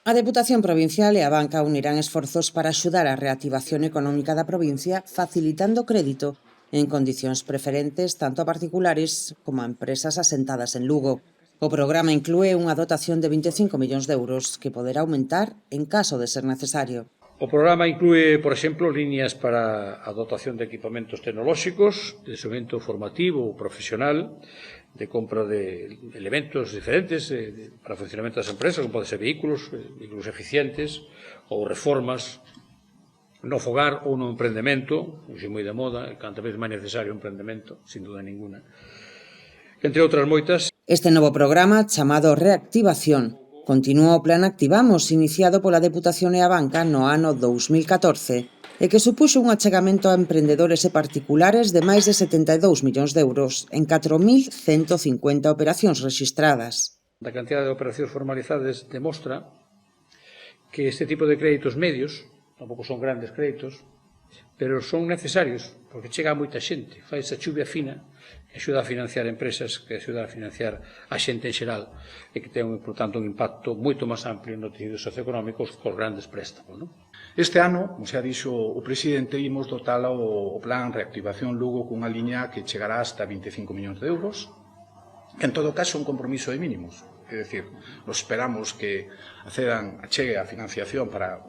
A Deputación Provincial e a banca unirán esforzos para axudar a reactivación económica da provincia facilitando crédito en condicións preferentes tanto a particulares como a empresas asentadas en Lugo. O programa inclúe unha dotación de 25 millóns de euros que poderá aumentar en caso de ser necesario. O programa inclúe, por exemplo, líneas para a dotación de equipamentos tecnolóxicos, de instrumento formativo ou profesional, de compra de elementos diferentes para o funcionamento das empresas, como pode ser vehículos eficientes, ou reformas no fogar ou no emprendemento, hoxe moi de moda, cada vez máis necesario o emprendemento, sin duda ninguna, entre outras moitas. Este novo programa, chamado Reactivación, continúa o Plan Activamos, iniciado pola Deputación e a banca no ano 2014, e que supuxo un achegamento a emprendedores e particulares de máis de 72 millóns de euros en 4.150 operacións rexistradas. A cantidad de operacións formalizadas demostra que este tipo de créditos medios, tampouco son grandes créditos, pero son necesarios, porque chega a moita xente, fai esa chuvia fina, que axuda a financiar empresas, que axuda a financiar a xente en xeral, e que ten, por tanto, un impacto moito máis amplio no tecido socioeconómico cos grandes préstamos, non? Este ano, como xa dixo o presidente, imos dotar o Plan Reactivación Lugo cunha liña que chegará hasta 25 millóns de euros, que en todo caso un compromiso de mínimos. É dicir, nos esperamos que chegue a financiación para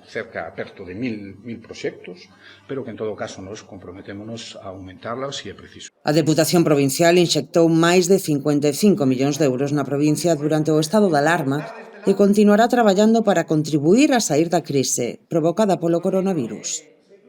perto de 1.000 proxectos, pero que en todo caso nos comprometémonos a aumentarlos se é preciso. A Deputación Provincial inxectou máis de 55 millóns de euros na provincia durante o estado de alarma e continuará traballando para contribuir a saír da crise provocada polo coronavirus.